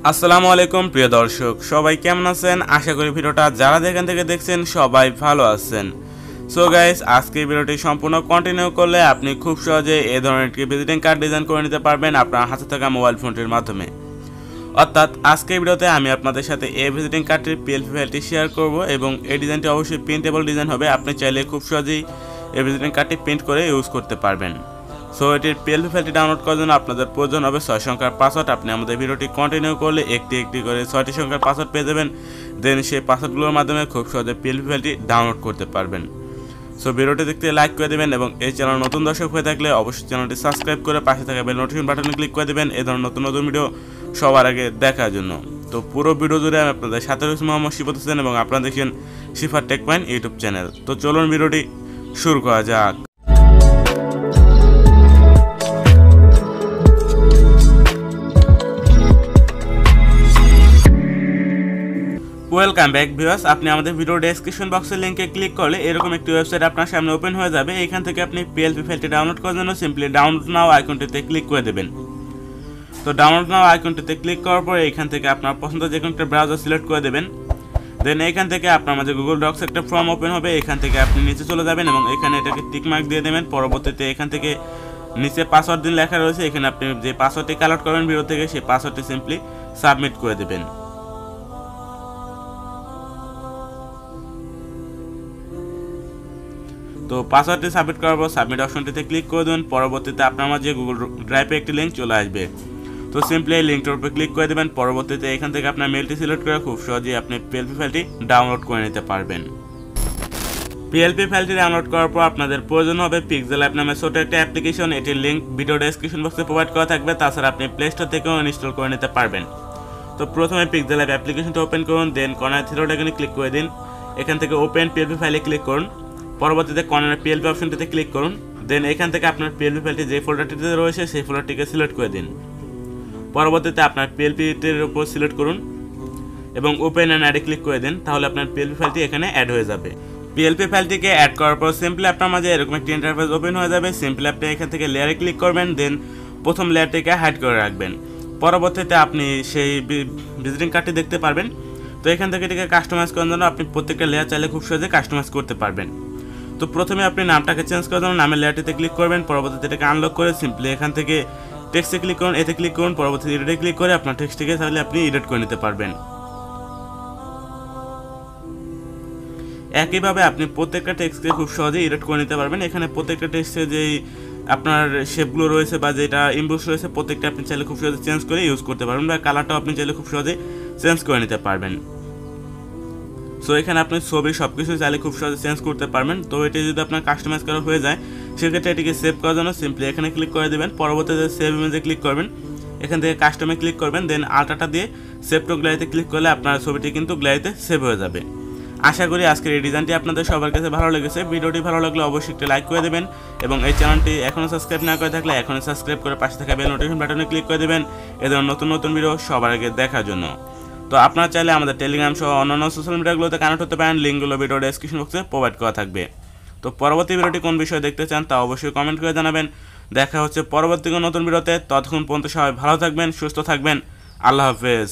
আসসালামু আলাইকুম প্রিয় দর্শক, সবাই কেমন আছেন? আশা করি ভিডিওটা যারা যেখান থেকে দেখছেন সবাই ভালো আছেন। সো গাইস, আজকের ভিডিওটি সম্পূর্ণ কন্টিনিউ করলে আপনি খুব সহজে এই ধরনের একটি ভিজিটিং কার্ড ডিজাইন করে নিতে পারবেন আপনার হাতে থাকা মোবাইল ফোনটির মাধ্যমে। অর্থাৎ আজকের ভিডিওতে আমি আপনাদের সাথে এই ভিজিটিং কার্ডটির পিএলপি ফাইলটি শেয়ার করব এবং এই ডিজাইনটি অবশ্যই প্রিন্টেবল ডিজাইন হবে। আপনি চাইলে খুব সহজেই এই ভিজিটিং কার্ডটি প্রিন্ট করে ইউজ করতে পারবেন। সো এটির পিএলপি ফাইলটি ডাউনলোড করার জন্য আপনাদের প্রয়োজন হবে 6 সংখ্যার পাসওয়ার্ড। আপনি আমাদের ভিডিওটি কন্টিনিউ করলে একটি একটি করে 6টি সংখ্যার পাসওয়ার্ড পেয়ে যাবেন। দেন সেই পাসওয়ার্ডগুলোর মাধ্যমে খুব সহজে পিএলপি ফাইলটি ডাউনলোড করতে পারবেন। সো ভিডিওটি দেখতে লাইক করে দেবেন এবং এই চ্যানেল নতুন দর্শক হয়ে থাকলে অবশ্যই চ্যানেলটি সাবস্ক্রাইব করে পাশে থাকা বেল নোটিফিকেশন বাটনে ক্লিক করে দেবেন এই ধরনের নতুন নতুন ভিডিও সবার আগে দেখার জন্য। তো পুরো ভিডিও জুড়ে আমি আপনাদের সাথে রয়েছে মোহাম্মদ সিফাত হোসেন এবং আপনারা দেখছেন সিফাত টেক পয়েন্ট ইউটিউব চ্যানেল। তো চলুন ভিডিওটি শুরু করা যাক। ওয়েলকাম ব্যাক ভিউয়ার্স, আপনি আমাদের ভিডিও ডেসক্রিপশন বক্সের লিংকে ক্লিক করলে এরকম একটি ওয়েবসাইট আপনার সামনে ওপেন হয়ে যাবে। এখান থেকে আপনি পিএলপি ফাইলটি ডাউনলোড করার জন্য সিম্পলি ডাউনলোড নাও আইকনটিতে ক্লিক করে দেবেন। তো ডাউনলোড নাও আইকনটিতে ক্লিক করার পরে এখান থেকে আপনার পছন্দের যে কোনো একটা ব্রাউজার সিলেক্ট করে দেবেন। দেন এখান থেকে আপনার মাঝে গুগল ডক্স একটা ফর্ম ওপেন হবে। এখান থেকে আপনি নিচে চলে যাবেন এবং এখানে এটাকে টিক মার্ক দিয়ে দেবেন। পরবর্তীতে এখান থেকে নিচে পাসওয়ার্ড দিন লেখা রয়েছে, এখানে আপনি যে পাসওয়ার্ডটি কালেক্ট করবেন ভিডিও থেকে সেই পাসওয়ার্ডটি সিম্পলি সাবমিট করে দেবেন। তো পাসওয়ার্ডটি সাবমিট করার পর সাবমিট অপশনটিতে ক্লিক করে দেবেন। পরবর্তীতে আপনার মাঝে গুগল ড্রাইভে একটি লিঙ্ক চলে আসবে। তো সিম্পলি এই লিঙ্কটার উপরে ক্লিক করে দেবেন। পরবর্তীতে এখান থেকে আপনার মেলটি সিলেক্ট করে খুব সহজেই আপনি পিএলপি ফাইলটি ডাউনলোড করে নিতে পারবেন। পিএলপি ফাইলটি ডাউনলোড করার পর আপনাদের প্রয়োজন হবে পিক্সেল অ্যাপ নামে ছোট একটা অ্যাপ্লিকেশন। এটির লিঙ্ক ভিডিও ডেসক্রিপশন বক্সে প্রোভাইড করা থাকবে। তাছাড়া আপনি প্লে স্টোর থেকেও ইনস্টল করে নিতে পারবেন। তো প্রথমে পিক্সেল অ্যাপ অ্যাপ্লিকেশনটা ওপেন করুন। দেন কর্নার থ্রি ডট আইকনে ক্লিক করে দিন। এখান থেকে ওপেন পিএলপি ফাইলে ক্লিক করুন। পরবর্তীতে কর্নার পিএলপি অপশনটিতে ক্লিক করুন। দেন এখান থেকে আপনার পিএলপি ফাইলটি যে ফোল্ডারটিতে রয়েছে সেই ফোল্ডারটিকে সিলেক্ট করে দিন। পরবর্তীতে আপনার পিএলপিটির উপর সিলেক্ট করুন এবং ওপেন অ্যান্ড অ্যাডে ক্লিক করে দিন। তাহলে আপনার পিএলপি ফাইলটি এখানে অ্যাড হয়ে যাবে। পিএলপি ফাইলটিকে অ্যাড করার পর সিম্পলি আপনার মাঝে এরকম একটি ইন্টারফেস ওপেন হয়ে যাবে। সিম্পলি আপনি এখান থেকে লেয়ারে ক্লিক করবেন। দেন প্রথম লেয়ারটিকে হাইড করে রাখবেন। পরবর্তীতে আপনি সেই ভিজিটিং কার্ডটি দেখতে পারবেন। তো এখান থেকে এটিকে কাস্টমাইজ করার জন্য আপনি প্রত্যেকটা লেয়ার চাইলে খুব সহজে কাস্টমাইজ করতে পারবেন। তো প্রথমে আপনি নামটাকে চেঞ্জ করার জন্য নামের লেয়ারটিতে ক্লিক করবেন। পরবর্তীতে এটাকে আনলক করে সিম্পলি এখান থেকে টেক্সটে ক্লিক করুন, এতে ক্লিক করুন। পরবর্তীতে এডিটে ক্লিক করে আপনার টেক্সটটিকে তাহলে আপনি এডিট করে নিতে পারবেন। একইভাবে আপনি প্রত্যেকটা টেক্সটকে খুব সহজেই এডিট করে নিতে পারবেন। এখানে প্রত্যেকটা টেক্সটে যেই আপনার শেপগুলো রয়েছে বা যেটা ইমবোস রয়েছে প্রত্যেকটা আপনি চাইলে খুব সহজে চেঞ্জ করে ইউজ করতে পারবেন বা কালারটাও আপনি চাইলে খুব সহজে চেঞ্জ করে নিতে পারবেন। সো এখানে আপনি ছবি সব কিছু চাইলে খুব সহজে চেঞ্জ করতে পারবেন। তো এটি যদি আপনার কাস্টমাইজ করা হয়ে যায় সেক্ষেত্রে এটিকে সেভ করার জন্য সিম্পলি এখানে ক্লিক করে দেবেন। পরবর্তীতে সেভ ইমেজে ক্লিক করবেন। এখান থেকে কাস্টমে ক্লিক করবেন। দেন আল্ট্রাটা দিয়ে সেভ টু গ্যালারিতে ক্লিক করলে আপনার ছবিটি কিন্তু গ্যালারিতে সেভ হয়ে যাবে। আশা করি আজকের এই ডিজাইনটি আপনাদের সবার কাছে ভালো লেগেছে। ভিডিওটি ভালো লাগলে অবশ্যই একটি লাইক করে দেবেন এবং এই চ্যানেলটি এখনও সাবস্ক্রাইব না করে থাকলে এখনই সাবস্ক্রাইব করে পাশে থাকা বেল নোটিফিকেশন বাটনে ক্লিক করে দেবেন এই ধরনের নতুন নতুন ভিডিও সবার আগে দেখার জন্য। তো আপনারা চাইলে আমাদের টেলিগ্রাম সহ অন্যান্য সোশ্যাল মিডিয়াগুলোতে কানেক্ট হতে পারেন। লিঙ্কগুলো ভিডিও ডেসক্রিপশন বক্সে প্রোভাইড করা থাকবে। তো পরবর্তী ভিডিওটি কোন বিষয়ে দেখতে চান তা অবশ্যই কমেন্ট করে জানাবেন। দেখা হচ্ছে পরবর্তী নতুন ভিডিওতে। ততক্ষণ পর্যন্ত সবাই ভালো থাকবেন, সুস্থ থাকবেন। আল্লাহ হাফেজ।